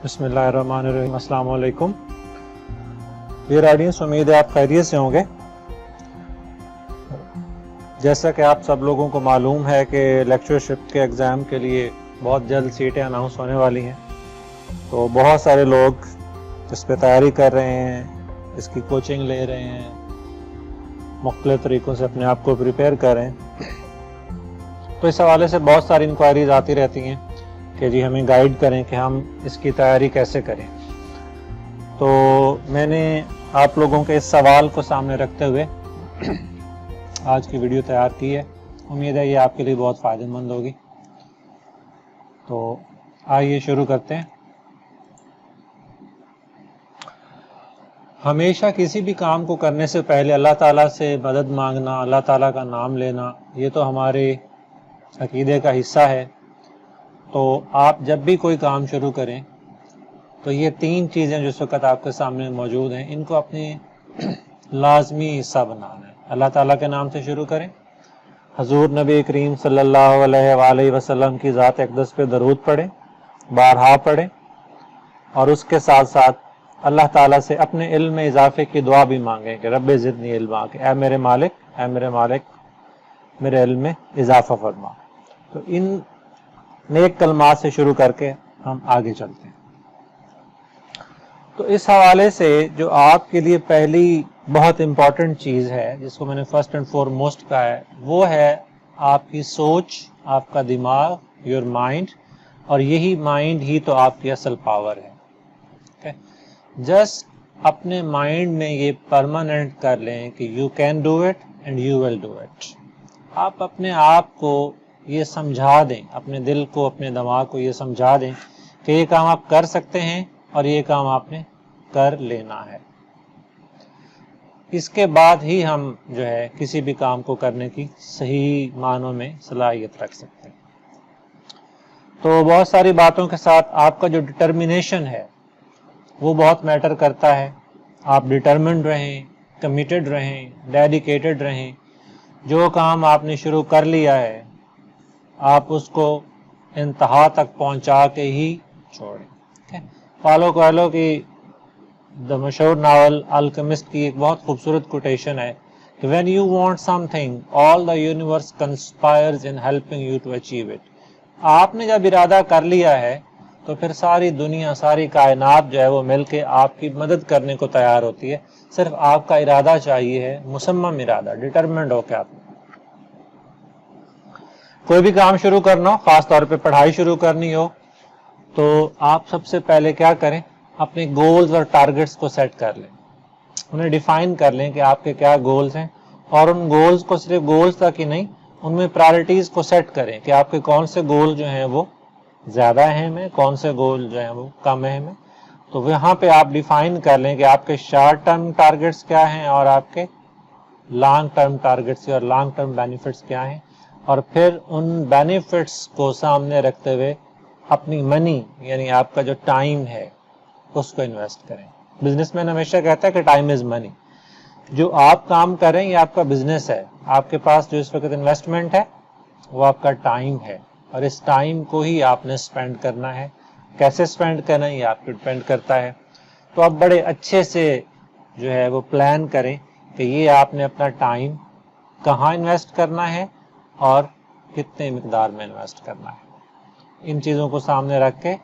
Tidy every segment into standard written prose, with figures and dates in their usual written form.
بسم اللہ الرحمن الرحیم۔ السلام علیکم ڈیئر آڈینس، امید ہے آپ خیریت سے ہوں گے۔ جیسا کہ آپ سب لوگوں کو معلوم ہے کہ لیکچرشپ کے ایگزام کے لیے بہت جلد سیٹیں اناؤنس ہونے والی ہیں، تو بہت سارے لوگ اس پہ تیاری کر رہے ہیں، اس کی کوچنگ لے رہے ہیں، مختلف طریقوں سے اپنے آپ کو پریپیئر کر رہے ہیں۔ تو اس حوالے سے بہت ساری انکوائریز آتی رہتی ہیں کہ جی ہمیں گائیڈ کریں کہ ہم اس کی تیاری کیسے کریں۔ تو میں نے آپ لوگوں کے اس سوال کو سامنے رکھتے ہوئے آج کی ویڈیو تیار کی ہے۔ امید ہے یہ آپ کے لیے بہت فائدہ مند ہوگی۔ تو آئیے شروع کرتے ہیں۔ ہمیشہ کسی بھی کام کو کرنے سے پہلے اللہ تعالیٰ سے مدد مانگنا، اللہ تعالیٰ کا نام لینا، یہ تو ہمارے عقیدے کا حصہ ہے۔ تو آپ جب بھی کوئی کام شروع کریں تو یہ تین چیزیں جو اس وقت آپ کے سامنے موجود ہیں، ان کو اپنے لازمی حصہ بنانا ہے۔ اللہ تعالیٰ کے نام سے شروع کریں، حضور نبی کریم صلی اللہ علیہ وآلہ وسلم کی ذات اقدس پہ درود پڑھیں، بارہا پڑھیں، اور اس کے ساتھ ساتھ اللہ تعالیٰ سے اپنے علم میں اضافے کی دعا بھی مانگیں کہ رب زدنی علما، کہ اے میرے مالک میرے علم میں اضافہ فرما۔ تو ان نیک کلمات سے شروع کر کے ہم آگے چلتے ہیں۔ تو اس حوالے سے جو آپ کے لیے پہلی بہت امپورٹنٹ چیز ہے، جس کو میں نے فرسٹ اینڈ فور موسٹ کہا ہے، وہ ہے آپ کی سوچ، آپ کا دماغ، یور مائنڈ، اور یہی مائنڈ ہی تو آپ کی اصل پاور ہے۔ جسٹ اپنے مائنڈ میں یہ پرماننٹ کر لیں کہ you can do it and you will do it. آپ اپنے آپ کو یہ سمجھا دیں، اپنے دل کو، اپنے دماغ کو یہ سمجھا دیں کہ یہ کام آپ کر سکتے ہیں اور یہ کام آپ نے کر لینا ہے۔ اس کے بعد ہی ہم جو ہے کسی بھی کام کو کرنے کی صحیح معنوں میں صلاحیت رکھ سکتے ہیں۔ تو بہت ساری باتوں کے ساتھ آپ کا جو ڈٹرمنیشن ہے وہ بہت میٹر کرتا ہے۔ آپ ڈٹرمنڈ رہیں، کمیٹڈ رہیں، ڈیڈیکیٹڈ رہیں۔ جو کام آپ نے شروع کر لیا ہے آپ اس کو انتہا تک پہنچا کے ہی چھوڑیں۔ پالو کوئلو کی مشہور ناول الکیمسٹ کی ایک بہت خوبصورت کوٹیشن ہے کہ when you want something all the universe conspires in helping you to achieve it۔ آپ نے جب ارادہ کر لیا ہے تو پھر ساری دنیا، ساری کائنات جو ہے وہ مل کے آپ کی مدد کرنے کو تیار ہوتی ہے۔ صرف آپ کا ارادہ چاہیے ہے، مصمم ارادہ، ڈٹرمنڈ ہو کے آپ نے کوئی بھی کام شروع کرنا ہو، خاص طور پہ پڑھائی شروع کرنی ہو، تو آپ سب سے پہلے کیا کریں، اپنے گولز اور ٹارگٹس کو سیٹ کر لیں، انہیں ڈیفائن کر لیں کہ آپ کے کیا گولز ہیں، اور ان گولز کو صرف گولز تک ہی نہیں، ان میں پرائرٹیز کو سیٹ کریں کہ آپ کے کون سے گول جو ہیں وہ زیادہ اہم ہیں، کون سے گول جو ہیں وہ کم اہم ہیں۔ تو وہاں پہ آپ ڈیفائن کر لیں کہ آپ کے شارٹ ٹرم ٹارگٹس کیا ہیں اور آپ کے لانگ ٹرم ٹارگٹس اور لانگ ٹرم بینیفٹس کیا ہیں، اور پھر ان بینیفٹس کو سامنے رکھتے ہوئے اپنی منی، یعنی آپ کا جو ٹائم ہے، اس کو انویسٹ کریں۔ بزنس مین ہمیشہ کہتا ہے کہ ٹائم از منی۔ جو آپ کام کریں یہ آپ کا بزنس ہے، آپ کے پاس جو اس وقت انویسٹمنٹ ہے وہ آپ کا ٹائم ہے، اور اس ٹائم کو ہی آپ نے سپینڈ کرنا ہے۔ کیسے سپینڈ کرنا ہے یہ آپ کو ڈپینڈ کرتا ہے۔ تو آپ بڑے اچھے سے جو ہے وہ پلان کریں کہ یہ آپ نے اپنا ٹائم کہاں انویسٹ کرنا ہے اور کتنے مقدار میں انویسٹ کرنا ہے۔ ان چیزوں کو سامنے رکھ کے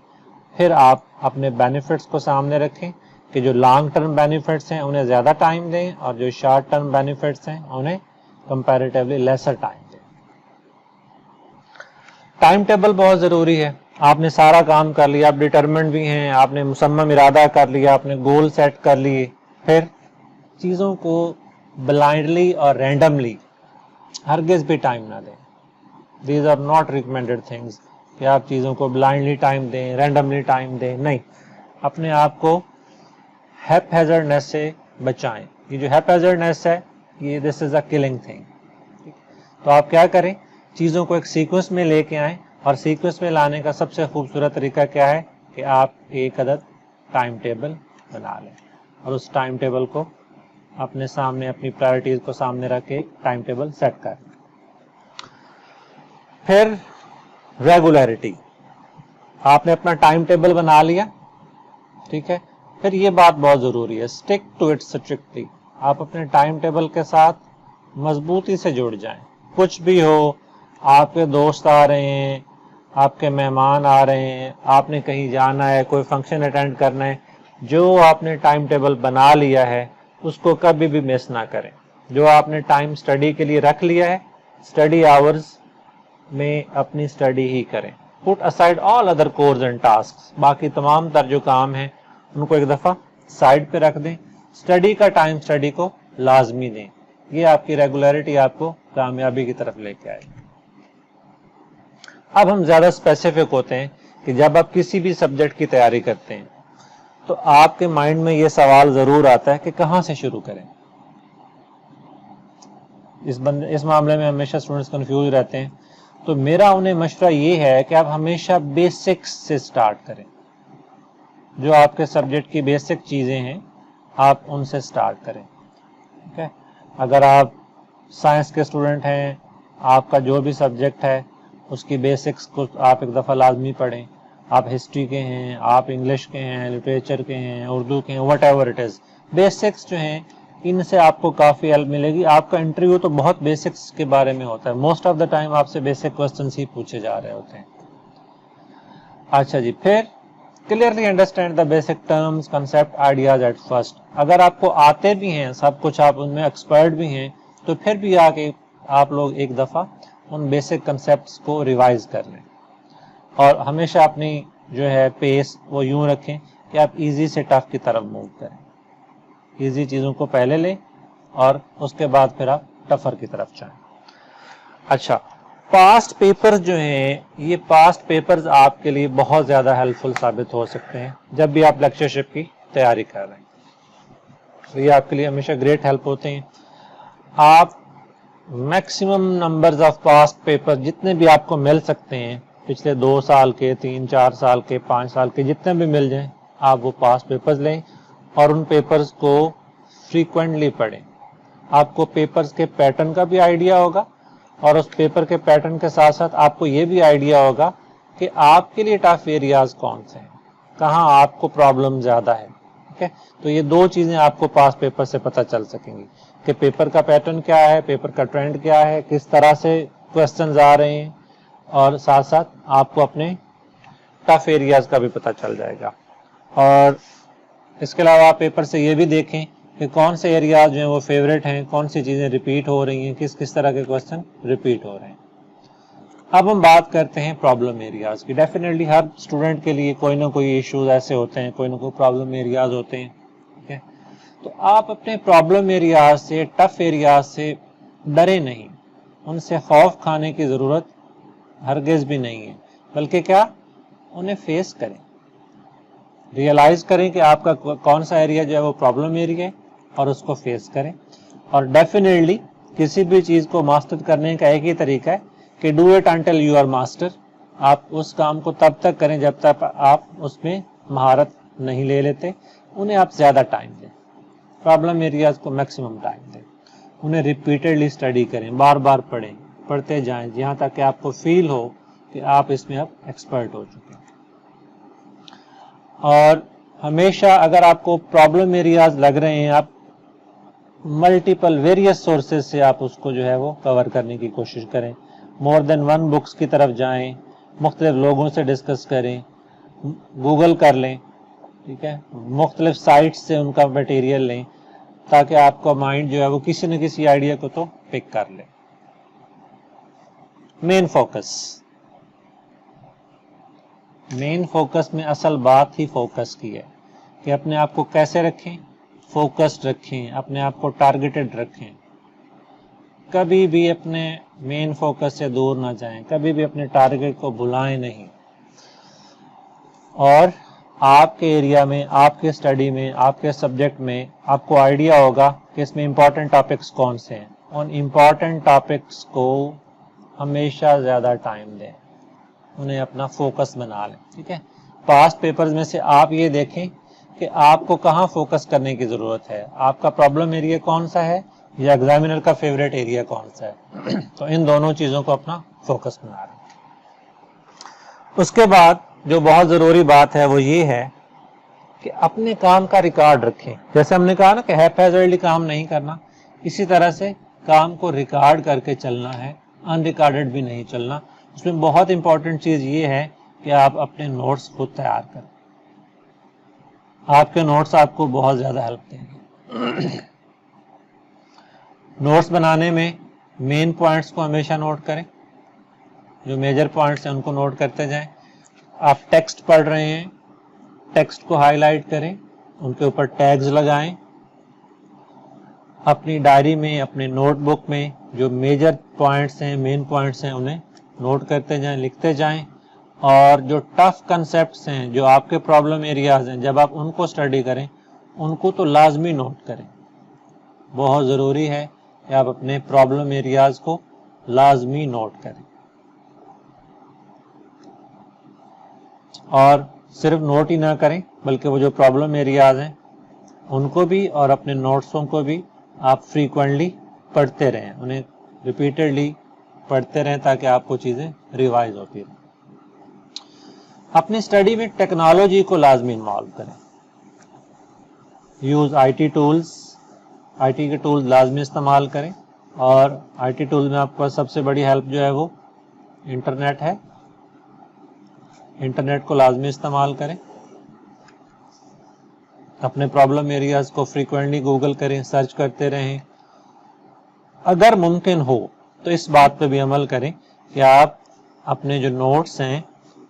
پھر آپ اپنے بینیفٹس کو سامنے رکھیں کہ جو لانگ ٹرم بینیفٹس ہیں انہیں زیادہ ٹائم دیں، اور جو شارٹ ٹرم بینیفٹس ہیں انہیں کمپیریٹیولی لیسر ٹائم دیں۔ ٹائم ٹیبل بہت ضروری ہے۔ آپ نے سارا کام کر لیا، آپ ڈٹرمنڈ بھی ہیں، آپ نے مصمم ارادہ کر لیا، آپ نے گول سیٹ کر لیے، پھر چیزوں کو بلائنڈلی اور رینڈملی ہرگز بھی ٹائم نہ دیں۔ These are not recommended things کہ آپ چیزوں کو بلائنڈلی ٹائم دیں، رینڈملی ٹائم دیں، نہیں۔ اپنے آپ کو ہیپ ہیزرڈنیس سے بچائیں۔ یہ جو ہیپ ہیزرڈنیس ہے یہ دس از اے کلنگ تھنگ۔ تو آپ کیا کریں، چیزوں کو ایک سیکوینس میں لے کے آئیں، اور سیکوینس میں لانے کا سب سے خوبصورت طریقہ کیا ہے کہ آپ ایک عدد ٹائم ٹیبل بنا لیں، اور اس ٹائم ٹیبل کو اپنے سامنے، اپنی پرائرٹیز کو سامنے رکھ کے ایک ٹائم ٹیبل سیٹ کر لیں۔ پھر ریگولیرٹی، آپ نے اپنا ٹائم ٹیبل بنا لیا، ٹھیک ہے. پھر یہ بات بہت ضروری ہے, اسٹک ٹو اٹ اسٹرکٹلی. آپ اپنے ٹائم ٹیبل کے ساتھ مضبوطی سے جڑ جائیں. کچھ بھی ہو, آپ کے دوست آ رہے ہیں, آپ کے مہمان آ رہے ہیں, آپ نے کہیں جانا ہے, کوئی فنکشن اٹینڈ کرنا ہے, جو آپ نے ٹائم ٹیبل بنا لیا ہے اس کو کبھی بھی مس نہ کریں. جو آپ نے ٹائم اسٹڈی کے لیے رکھ لیا ہے, اسٹڈی آورز میں اپنی اسٹڈی ہی کریں. Put aside all other course and task. باقی تمام تر جو کام ہیں ان کو ایک دفعہ سائڈ پہ رکھ دیں. اسٹڈی کا ٹائم اسٹڈی کو لازمی دیں. یہ آپ کی ریگولیرٹی آپ کو کامیابی کی طرف لے کے آئے گی. اب ہم زیادہ اسپیسیفک ہوتے ہیں کہ جب آپ کسی بھی سبجیکٹ کی تیاری کرتے ہیں تو آپ کے مائنڈ میں یہ سوال ضرور آتا ہے کہ کہاں سے شروع کریں. اس معاملے میں ہمیشہ اسٹوڈنٹس کنفیوز رہتے ہیں. تو میرا انہیں مشورہ یہ ہے کہ آپ ہمیشہ بیسکس سے سٹارٹ کریں. جو آپ کے سبجیکٹ کی بیسک چیزیں ہیں آپ ان سے سٹارٹ کریں. ٹھیک ہے. اگر آپ سائنس کے اسٹوڈنٹ ہیں, آپ کا جو بھی سبجیکٹ ہے اس کی بیسکس کو آپ ایک دفعہ لازمی پڑھیں. آپ ہسٹری کے ہیں, آپ انگلش کے ہیں, لٹریچر کے ہیں, اردو کے ہیں, what ever it is, basics جو ہیں ان سے آپ کو کافی ہیلپ ملے گی. آپ کا انٹرویو تو بہت بیسکس کے بارے میں ہوتا ہے. موسٹ آف دا ٹائم آپ سے بیسک کوسچنس ہی پوچھے جا رہے ہوتے ہیں. اچھا جی, پھر clearly understand the basic terms, concept, ideas at first. اگر آپ کو آتے بھی ہیں, سب کچھ آپ ان میں ایکسپرٹ بھی ہیں, تو پھر بھی آگے آپ لوگ ایک دفعہ ان بیسک کنسپٹس کو ریوائز کر لیں. اور ہمیشہ اپنی جو ہے پیس وہ یوں رکھیں کہ آپ ایزی سے ٹف کی طرف موو کریں. ایزی چیزوں کو پہلے لیں اور اس کے بعد پھر آپ ٹفر کی طرف جائیں. اچھا, پاسٹ پیپرز جو ہیں, یہ پاسٹ پیپرز آپ کے لیے بہت زیادہ ہیلپ فل ثابت ہو سکتے ہیں جب بھی آپ لیکچرشپ کی تیاری کر رہے ہیں. تو یہ آپ کے لیے ہمیشہ گریٹ ہیلپ ہوتے ہیں. آپ maximum numbers of past paper جتنے بھی آپ کو مل سکتے ہیں, پچھلے 2 سال کے, 3-4 سال کے, 5 سال کے, جتنے بھی مل جائیں, آپ وہ پاسٹ پیپرز لیں اور ان پیپرز کو فریکوینٹلی پڑھیں. آپ کو پیپرز کے پیٹرن کا بھی آئیڈیا ہوگا اور اس پیپر کے پیٹرن کے ساتھ ساتھ آپ کو یہ بھی آئیڈیا ہوگا کہ آپ کے لیے ٹف ایریاز کون سے ہیں, کہاں آپ کو پرابلم زیادہ ہے. ٹھیک ہے. تو یہ 2 چیزیں آپ کو پاس پیپر سے پتہ چل سکیں گی کہ پیپر کا پیٹرن کیا ہے, پیپر کا ٹرینڈ کیا ہے, کس طرح سے کوسچنز آ رہے ہیں, اور ساتھ ساتھ آپ کو اپنے ٹف ایریاز کا بھی پتہ چل جائے گا. اور اس کے علاوہ آپ پیپر سے یہ بھی دیکھیں کہ کون سے ایریاز جو ہیں وہ فیوریٹ ہیں, کون سی چیزیں ریپیٹ ہو رہی ہیں, کس طرح کے کوسچن ریپیٹ ہو رہے ہیں. اب ہم بات کرتے ہیں پرابلم ایریاز کی. ڈیفینیٹلی ہر اسٹوڈنٹ کے لیے کوئی نہ کوئی ایشوز ایسے ہوتے ہیں, کوئی نہ کوئی پرابلم ایریاز ہوتے ہیں. ٹھیک ہے. تو آپ اپنے پرابلم ایریاز سے, ٹف ایریاز سے ڈرے نہیں, ان سے خوف کھانے کی ضرورت ہرگز بھی نہیں ہے, بلکہ کیا, انہیں فیس کریں. ریئلائز کریں کہ آپ کا کون سا ایریا جو ہے وہ پرابلم ایریا ہے اور اس کو فیس کریں. اور ڈیفینیٹلی کسی بھی چیز کو ماسٹر کرنے کا ایک ہی طریقہ ہے کہ do it until you are master. آپ اس کام کو تب تک کریں جب تک آپ اس میں مہارت نہیں لے لیتے. انہیں آپ زیادہ ٹائم دیں, پرابلم ایریاز کو میکسیمم ٹائم دیں, انہیں ریپیٹڈلی اسٹڈی کریں, بار بار پڑھیں, پڑھتے جائیں جہاں تک کہ آپ کو فیل ہو کہ آپ اس میں اب ایکسپرٹ ہو چکے ہیں. اور ہمیشہ اگر آپ کو پرابلم ایریاز لگ رہے ہیں, آپ ملٹیپل ویریس سورسز سے آپ اس کو جو ہے وہ کور کرنے کی کوشش کریں. مور دین 1 بکس کی طرف جائیں, مختلف لوگوں سے ڈسکس کریں, گوگل کر لیں. ٹھیک ہے. مختلف سائٹس سے ان کا مٹیریل لیں تاکہ آپ کا مائنڈ جو ہے وہ کسی نہ کسی آئیڈیا کو تو پک کر لے. مین فوکس میں اصل بات ہی فوکس کی ہے کہ اپنے آپ کو کیسے رکھیں, فوکسڈ رکھیں, اپنے آپ کو ٹارگیٹڈ رکھیں. کبھی بھی اپنے مین فوکس سے دور نہ جائیں, کبھی بھی اپنے ٹارگیٹ کو بھلائیں نہیں. اور آپ کے ایریا میں, آپ کے اسٹڈی میں, آپ کے سبجیکٹ میں آپ کو آئیڈیا ہوگا کہ اس میں امپورٹنٹ ٹاپکس کون سے ہیں. ان امپورٹنٹ ٹاپکس کو ہمیشہ زیادہ ٹائم دیں, انہیں اپنا فوکس بنا لیں. ٹھیک ہے. پاسٹ پیپرز میں سے آپ یہ دیکھیں کہ آپ کو کہاں فوکس کرنے کی ضرورت ہے, آپ کا پرابلم ایریا کون سا ہے یا ایگزامینر کا فیوریٹ ایریا کون سا ہے. تو ان دونوں چیزوں کو اپنا فوکس بنا لیں. اس کے بعد جو بہت ضروری بات ہے وہ یہ ہے کہ اپنے کام کا ریکارڈ رکھیں. جیسے ہم نے کہا نا کہ ہیپیزرلی کام نہیں کرنا, اسی طرح سے کام کو ریکارڈ کر کے چلنا ہے, ان ریکارڈڈ بھی نہیں چلنا. اس میں بہت امپورٹنٹ چیز یہ ہے کہ آپ اپنے نوٹس خود تیار کریں. آپ کے نوٹس آپ کو بہت زیادہ ہیلپ دیں گے. نوٹس بنانے میں مین پوائنٹس کو ہمیشہ نوٹ کریں, جو میجر پوائنٹس ہیں ان کو نوٹ کرتے جائیں. آپ ٹیکسٹ پڑھ رہے ہیں, ٹیکسٹ کو ہائی لائٹ کریں, ان کے اوپر ٹیگز لگائیں. اپنی ڈائری میں, اپنے نوٹ بک میں جو میجر پوائنٹس ہیں, مین پوائنٹس ہیں, انہیں نوٹ کرتے جائیں, لکھتے جائیں. اور جو ٹف کنسیپٹس ہیں, جو آپ کے پرابلم ایریاز ہیں, جب آپ ان کو اسٹڈی کریں ان کو تو لازمی نوٹ کریں. بہت ضروری ہے کہ آپ اپنے پرابلم ایریاز کو لازمی نوٹ کریں. اور صرف نوٹ ہی نہ کریں بلکہ وہ جو پرابلم ایریاز ہیں ان کو بھی اور اپنے نوٹسوں کو بھی آپ فریکوینٹلی پڑھتے رہیں, انہیں ریپیٹڈلی پڑھتے رہیں تاکہ آپ کو چیزیں ریوائز ہوتی رہیں. اپنی اسٹڈی میں ٹیکنالوجی کو لازمی انوالو کریں. Use I T tools, I T کے ٹولز لازمی استعمال کریں. اور آئی ٹی ٹولز میں آپ کو سب سے بڑی ہیلپ جو ہے وہ انٹرنیٹ ہے. انٹرنیٹ کو لازمی استعمال کریں. اپنے پرابلم ایریاز کو فریکوینٹلی گوگل کریں, سرچ کرتے رہیں. اگر ممکن ہو تو اس بات پہ بھی عمل کریں کہ آپ اپنے جو نوٹس ہیں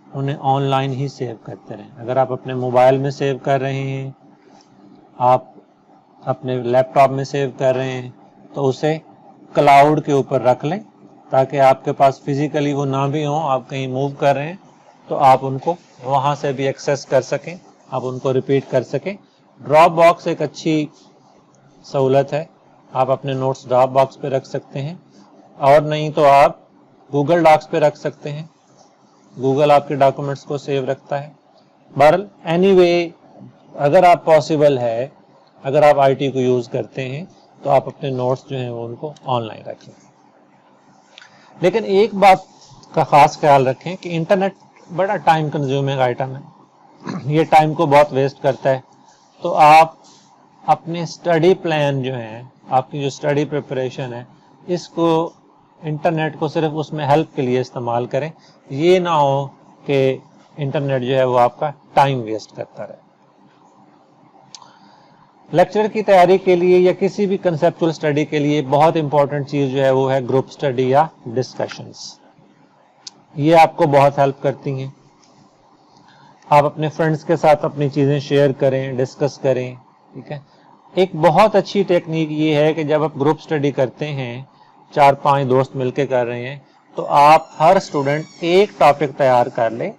انہیں آن لائن ہی سیو کرتے رہیں. اگر آپ اپنے موبائل میں سیو کر رہے ہیں, آپ اپنے لیپ ٹاپ میں سیو کر رہے ہیں, تو اسے کلاؤڈ کے اوپر رکھ لیں تاکہ آپ کے پاس فزیکلی وہ نہ بھی ہوں, آپ کہیں موو کر رہے ہیں تو آپ ان کو وہاں سے بھی ایکسیس کر سکیں, آپ ان کو ریپیٹ کر سکیں. ڈراپ باکس ایک اچھی سہولت ہے, آپ اپنے نوٹس ڈراپ باکس پہ رکھ سکتے ہیں, اور نہیں تو آپ گوگل ڈاکس پہ رکھ سکتے ہیں. گوگل آپ کے ڈاکومنٹس کو سیو رکھتا ہے. بہرحال اینی وے, اگر آپ پاسبل ہے, اگر آپ آئی ٹی کو یوز کرتے ہیں تو آپ اپنے نوٹس جو ہیں وہ ان کو آن لائن رکھیں. لیکن ایک بات کا خاص خیال رکھیں کہ انٹرنیٹ بڑا ٹائم کنزیومنگ آئٹم ہے, یہ ٹائم کو بہت ویسٹ کرتا ہے. تو آپ اپنے اسٹڈی پلان جو ہیں, آپ کی جو اسٹڈی پریپریشن ہے, اس کو انٹرنیٹ کو صرف اس میں ہیلپ کے لیے استعمال کریں. یہ نہ ہو کہ انٹرنیٹ جو ہے وہ آپ کا ٹائم ویسٹ کرتا رہے. لیکچر کی تیاری کے لیے یا کسی بھی کنسیپچول اسٹڈی کے لیے بہت امپورٹنٹ چیز جو ہے وہ ہے گروپ اسٹڈی یا ڈسکشنز. یہ آپ کو بہت ہیلپ کرتی ہیں. آپ اپنے فرینڈس کے ساتھ اپنی چیزیں شیئر کریں, ڈسکس کریں. ٹھیک ہے. ایک بہت اچھی ٹیکنیک یہ ہے کہ جب آپ گروپ اسٹڈی کرتے ہیں, 4-5 دوست مل کے کر رہے ہیں, تو آپ ہر اسٹوڈنٹ ایک ٹاپک تیار کر لیں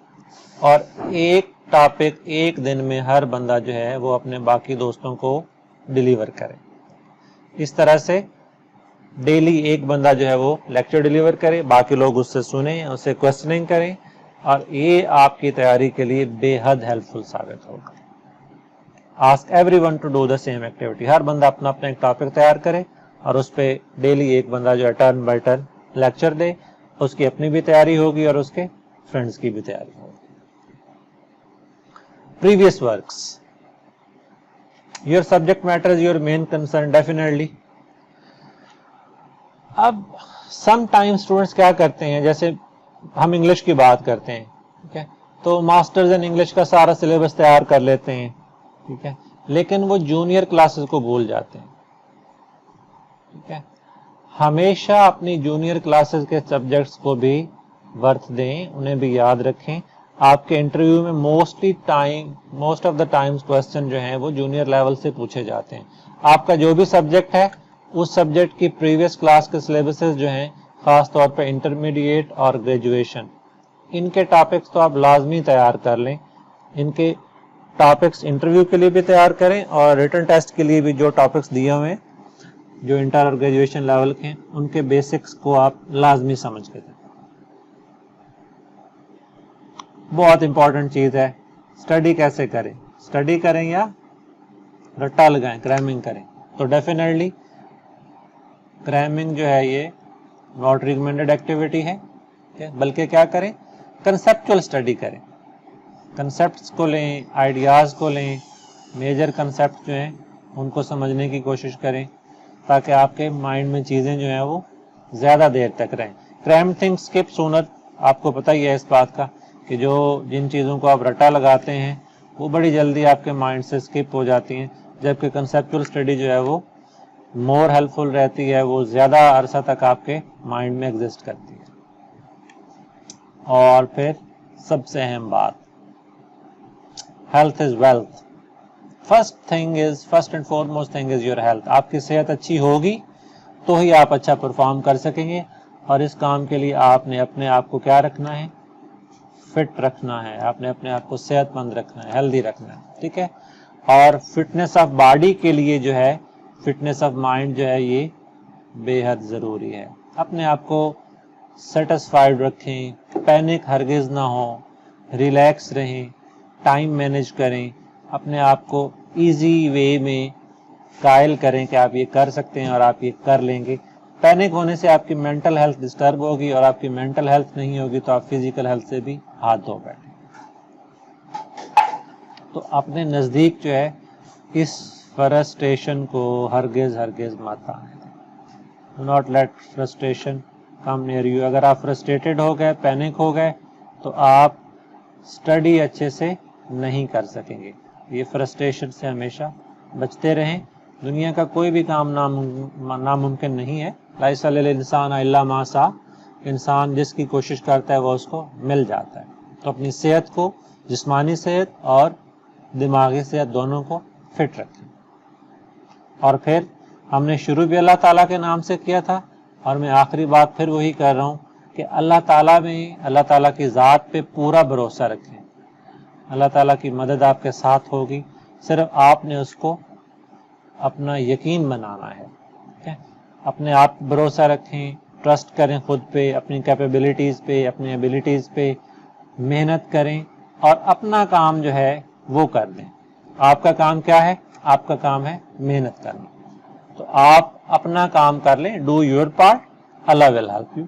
اور ایک ٹاپک ایک دن میں ہر بندہ جو ہے وہ اپنے باقی دوستوں کو ڈیلیور کرے. اس طرح سے ڈیلی ایک بندہ جو ہے وہ لیکچر ڈیلیور کرے, باقی لوگ اس سے سنیں, اس سے کوسچننگ کریں, اور یہ آپ کی تیاری کے لیے بے حد ہیلپ فل ثابت ہوگا. Ask everyone to do the same activity. ہر بندہ اپنا اپنا ایک ٹاپک تیار کرے اور اس پہ ڈیلی ایک بندہ جو ہے ٹرن بائی ٹرن لیکچر دے. اس کی اپنی بھی تیاری ہوگی اور اس کے فرینڈس کی بھی تیاری ہوگی. Previous works. Your subject matter is your main concern definitely. اب سم ٹائم اسٹوڈینٹس کیا کرتے ہیں, جیسے ہم انگلش کی بات کرتے ہیں, ٹھیک ہے, تو ماسٹرز ان انگلش کا سارا سلیبس تیار کر لیتے ہیں, ٹھیک ہے, لیکن وہ جونیئر کلاسز کو بھول جاتے ہیں. ٹھیک ہے. ہمیشہ اپنی جونیئر کلاسز کے سبجیکٹس کو بھی ورتھ دیں, انہیں بھی یاد رکھیں. آپ کے انٹرویو میں most of the times question جو ہیں وہ جونیئر لیول سے پوچھے جاتے ہیں. آپ کا جو بھی سبجیکٹ ہے اس سبجیکٹ کی پریویس کلاس کے سلیبسز جو ہیں, خاص طور پہ انٹرمیڈیٹ اور گریجویشن, ان کے ٹاپکس تو آپ لازمی تیار کر لیں. ان کے ٹاپکس انٹرویو کے لیے بھی تیار کریں اور ریٹن ٹیسٹ کے لیے بھی جو ٹاپکس دیے ہوئے ہیں جو انٹر اور گریجویشن لیول کے ہیں, ان کے بیسکس کو آپ لازمی سمجھ کے دیں. بہت امپورٹنٹ چیز ہے. اسٹڈی کیسے کریں, اسٹڈی کریں یا رٹا لگائیں, کریمنگ کریں. تو ڈیفینیٹلی کریمنگ جو ہے یہ ناٹ ریکمینڈیڈ ایکٹیویٹی ہے, بلکہ کیا کریں, کنسیپچول اسٹڈی کریں. کنسیپٹس کو لیں, آئیڈیاز کو لیں, میجر کنسیپٹ جو ہیں ان کو سمجھنے کی کوشش کریں تاکہ آپ کے مائنڈ میں چیزیں جو ہیں وہ زیادہ دیر تک رہیں. کریم تھنگ اسکپ سونر، آپ کو پتہ ہی ہے اس بات کا کہ جن چیزوں کو آپ رٹا لگاتے ہیں وہ بڑی جلدی آپ کے مائنڈ سے اسکپ ہو جاتی ہیں، جبکہ کنسیپچول اسٹڈی جو ہے وہ مور ہیلپ فل رہتی ہے، وہ زیادہ عرصہ تک آپ کے مائنڈ میں ایگزسٹ کرتی ہے. اور پھر سب سے اہم بات، health is wealth. First and foremost thing is your health. آپ کی صحت اچھی ہوگی تو ہی آپ اچھا پرفارم کر سکیں گے، اور اس کام کے لیے آپ نے اپنے آپ کو کیا رکھنا ہے؟ فٹ رکھنا ہے. آپ نے اپنے آپ کو صحت مند رکھنا ہے، ہیلدی رکھنا ہے. ٹھیک ہے. اور فٹنس آف باڈی کے لیے جو ہے فٹنس آف مائنڈ جو ہے یہ بے حد ضروری ہے. اپنے آپ کو سیٹسفائیڈ رکھیں، پینک ہرگز نہ ہو، ریلیکس رہیں، ٹائم مینیج کریں، اپنے آپ کو ایزی وے میں قائل کریں کہ آپ یہ کر سکتے ہیں اور آپ یہ کر لیں گے. پینک ہونے سے آپ کی مینٹل ہیلتھ ڈسٹرب ہوگی، اور آپ کی مینٹل ہیلتھ نہیں ہوگی تو آپ فزیکل ہیلتھ سے بھی ہاتھ دھو بیٹھیں. تو اپنے نزدیک جو ہے اس فرسٹریشن کو ہرگز مت آنے دیں. Do not let frustration come near you. اگر آپ فرسٹریٹڈ ہو گئے، پینک ہو گئے تو آپ اسٹڈی اچھے سے نہیں کر سکیں گے. یہ فرسٹریشن سے ہمیشہ بچتے رہیں. دنیا کا کوئی بھی کام ناممکن نہیں ہے. لیس للانسان الا ما سعی. انسان جس کی کوشش کرتا ہے وہ اس کو مل جاتا ہے. تو اپنی صحت کو، جسمانی صحت اور دماغی صحت دونوں کو فٹ رکھیں. اور پھر ہم نے شروع بھی اللہ تعالیٰ کے نام سے کیا تھا، اور میں آخری بات پھر وہی کر رہا ہوں کہ اللہ تعالیٰ کی ذات پہ پورا بھروسہ رکھیں. اللہ تعالیٰ کی مدد آپ کے ساتھ ہوگی، صرف آپ نے اس کو اپنا یقین بنانا ہے. اپنے آپ بھروسہ رکھیں، ٹرسٹ کریں خود پہ، اپنی کیپیبلٹیز پہ، اپنی ایبلٹیز پہ محنت کریں، اور اپنا کام جو ہے وہ کر دیں. آپ کا کام کیا ہے؟ آپ کا کام ہے محنت کرنا. تو آپ اپنا کام کر لیں، do your part, Allah will help you.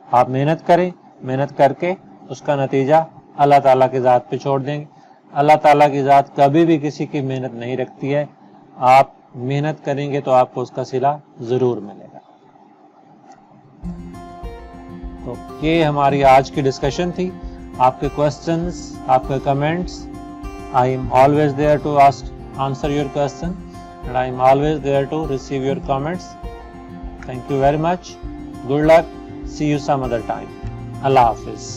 آپ محنت کریں، محنت کر کے اس کا نتیجہ اللہ تعالیٰ کی ذات پہ چھوڑ دیں گے. اللہ تعالیٰ کی ذات کبھی بھی کسی کی محنت نہیں رکھتی ہے. آپ محنت کریں گے تو آپ کو اس کا صلہ ضرور ملے گا. تو یہ ہماری آج کی ڈسکشن تھی. آپ کے کوسچنز، آپ کے comments, I am always there to answer your question, and I am always there to receive your comments. Thank you very much. Good luck. See you some other time. Allah Hafiz.